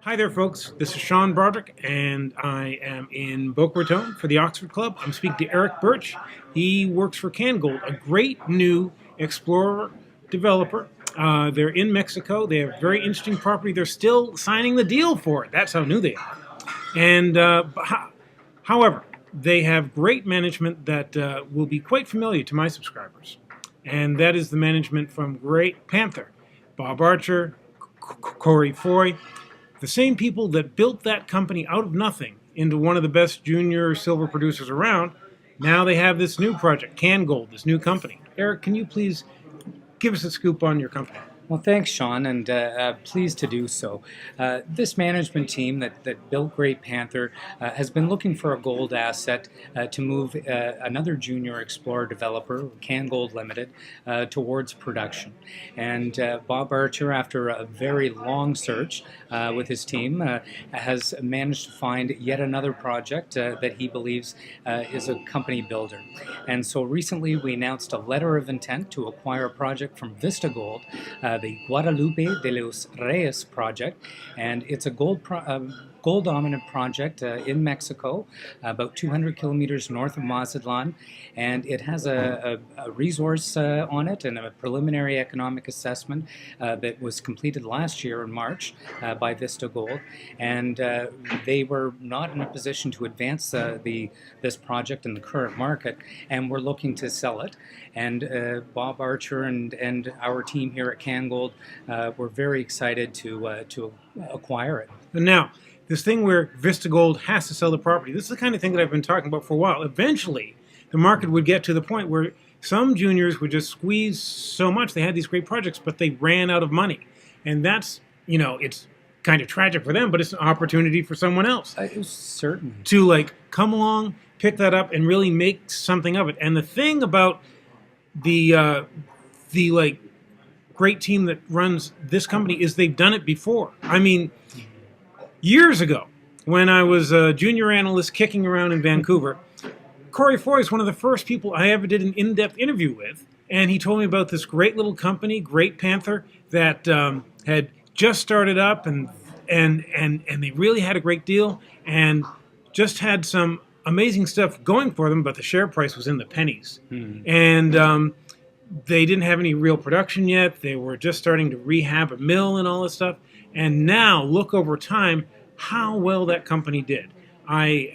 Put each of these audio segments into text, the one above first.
Hi there, folks. This is Sean Brodrick, and I am in Boca Raton for the Oxford Club. I'm speaking to Erick Bertsch. He works for CanGold, a great new explorer developer. They're in Mexico. They have very interesting property. They're still signing the deal for it. That's how new they are. And however, they have great management that will be quite familiar to my subscribers. And that is the management from Great Panther. Bob Archer, Corey Foy, the same people that built that company out of nothing into one of the best junior silver producers around. Now they have this new project, CanGold, this new company. Erick, can you please give us a scoop on your company? Well, thanks, Sean, and pleased to do so. This management team that built Great Panther has been looking for a gold asset to move another junior explorer developer, CanGold Limited, towards production. And Bob Archer, after a very long search with his team, has managed to find yet another project that he believes is a company builder. And so recently we announced a letter of intent to acquire a project from Vista Gold, the Guadalupe de los Reyes project, and it's a gold-dominant project in Mexico, about 200 kilometers north of Mazatlan, and it has a resource on it and a preliminary economic assessment that was completed last year in March by Vista Gold, and they were not in a position to advance this project in the current market, and we're looking to sell it. And Bob Archer and our team here at CanGold were very excited to acquire it. And now, this thing where Vista Gold has to sell the property, this is the kind of thing that I've been talking about for a while. Eventually, the market would get to the point where some juniors would just squeeze so much. They had these great projects, but they ran out of money. And that's, it's kind of tragic for them, but it's an opportunity for someone else. Certainly. To come along, pick that up, and really make something of it. And the thing about the great team that runs this company is they've done it before. I mean, years ago, when I was a junior analyst kicking around in Vancouver, Corey Foy is one of the first people I ever did an in-depth interview with, and he told me about this great little company, Great Panther, that had just started up, and they really had a great deal, and just had some amazing stuff going for them, but the share price was in the pennies. And they didn't have any real production yet. They were just starting to rehab a mill and all this stuff. And now, look over time, how well that company did. I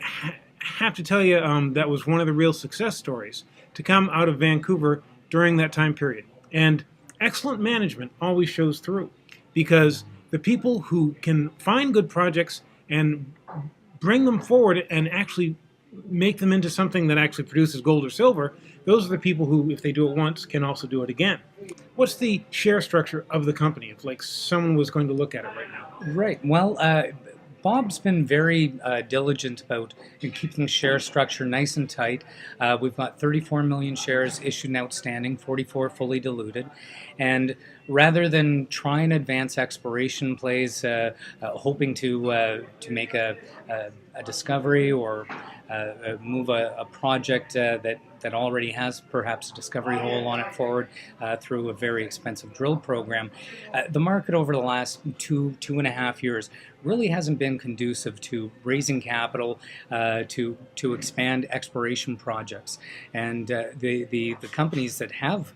have to tell you, that was one of the real success stories to come out of Vancouver during that time period. And excellent management always shows through, because the people who can find good projects and bring them forward and actually make them into something that actually produces gold or silver, those are the people who, if they do it once, can also do it again. What's the share structure of the company, if someone was going to look at it right now? Right. Well, Bob's been very diligent about keeping the share structure nice and tight. We've got 34 million shares issued and outstanding, 44 fully diluted. And rather than try and advance exploration plays, hoping to make a discovery or move a project that already has perhaps a discovery hole on it forward through a very expensive drill program, the market over the last two and a half years really hasn't been conducive to raising capital to expand exploration projects. And the companies that have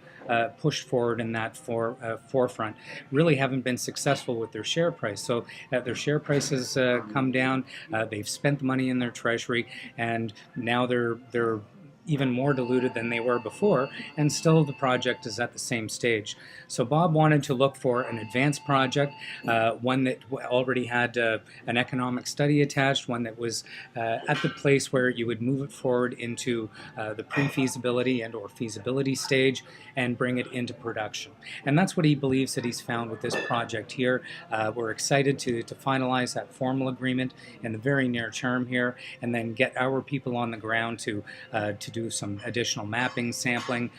pushed forward in that forefront really haven't been successful with their share price. So their share prices come down, they've spent the money in their treasury, and now they're even more diluted than they were before, and still the project is at the same stage. So Bob wanted to look for an advanced project, one that already had an economic study attached, one that was at the place where you would move it forward into the pre-feasibility and or feasibility stage and bring it into production. And that's what he believes that he's found with this project here. We're excited to finalize that formal agreement in the very near term here, and then get our people on the ground to do some additional mapping, sampling,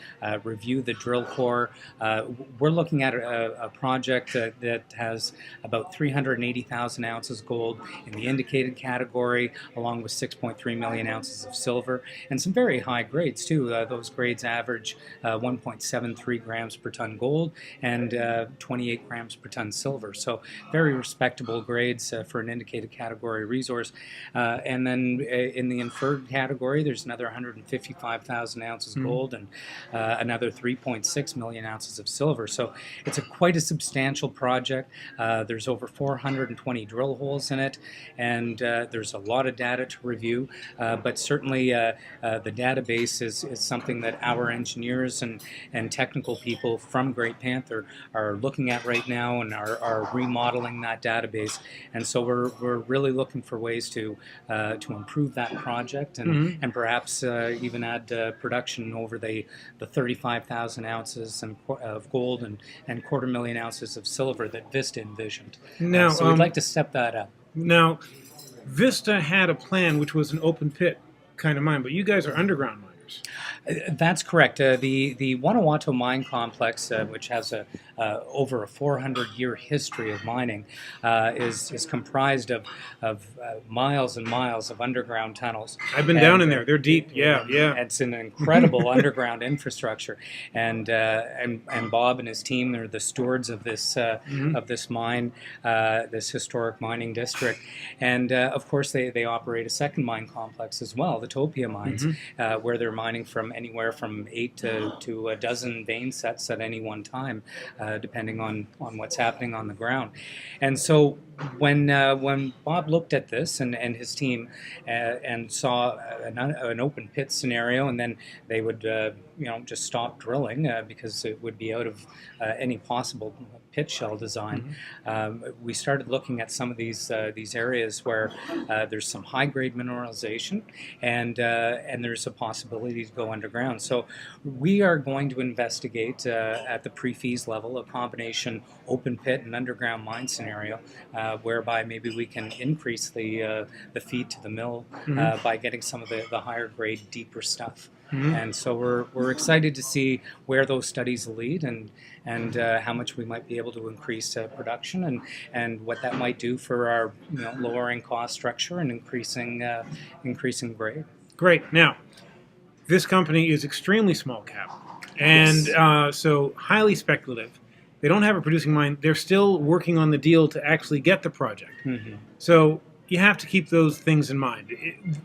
review the drill core. We're looking at a project that has about 380,000 ounces gold in the indicated category, along with 6.3 million ounces of silver, and some very high grades too. Those grades average 1.73 grams per ton gold and 28 grams per ton silver. So very respectable grades for an indicated category resource. And then in the inferred category, there's another 155,000 ounces gold and another 3.6 million ounces of silver. So it's quite a substantial project. There's over 420 drill holes in it, and there's a lot of data to review. But certainly the database is something that our engineers and technical people from Great Panther are looking at right now and are remodeling that database. And so we're really looking for ways to improve that project and perhaps even add production over the 35,000 ounces of gold and 250,000 ounces of silver that Vista envisioned. Now, so we'd like to step that up. Now, Vista had a plan which was an open pit kind of mine, but you guys are underground miners. That's correct. The Guanajuato mine complex, which has over a 400-year history of mining, is comprised of miles and miles of underground tunnels. I've been down in there. They're deep. Yeah. It's an incredible underground infrastructure, and Bob and his team are the stewards of this mine, this historic mining district, and of course they operate a second mine complex as well, the Topia mines, where they're mining from anywhere from 8 to a dozen vein sets at any one time, depending on what's happening on the ground. And so when Bob looked at this and his team and saw an open pit scenario, and then they would just stop drilling because it would be out of any possible pit shell design, we started looking at some of these areas where there's some high grade mineralization and there's a possibility to go underground. So we are going to investigate at the pre-feas level a combination open pit and underground mine scenario, whereby maybe we can increase the feed to the mill by getting some of the higher grade, deeper stuff. And so we're excited to see where those studies lead and how much we might be able to increase production and what that might do for our lowering cost structure and increasing grade. Great. Now, this company is extremely small cap and so highly speculative. They don't have a producing mine. They're still working on the deal to actually get the project. So you have to keep those things in mind.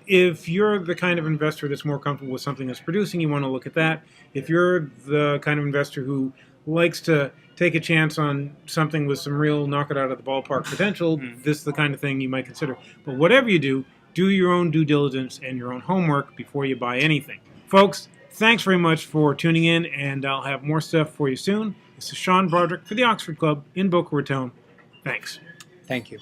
If you're the kind of investor that's more comfortable with something that's producing, you want to look at that. If you're the kind of investor who likes to take a chance on something with some real knock it out of the ballpark potential, this is the kind of thing you might consider. But whatever you do your own due diligence and your own homework before you buy anything. Folks, thanks very much for tuning in, and I'll have more stuff for you soon. This is Sean Brodrick for the Oxford Club in Boca Raton. Thanks. Thank you.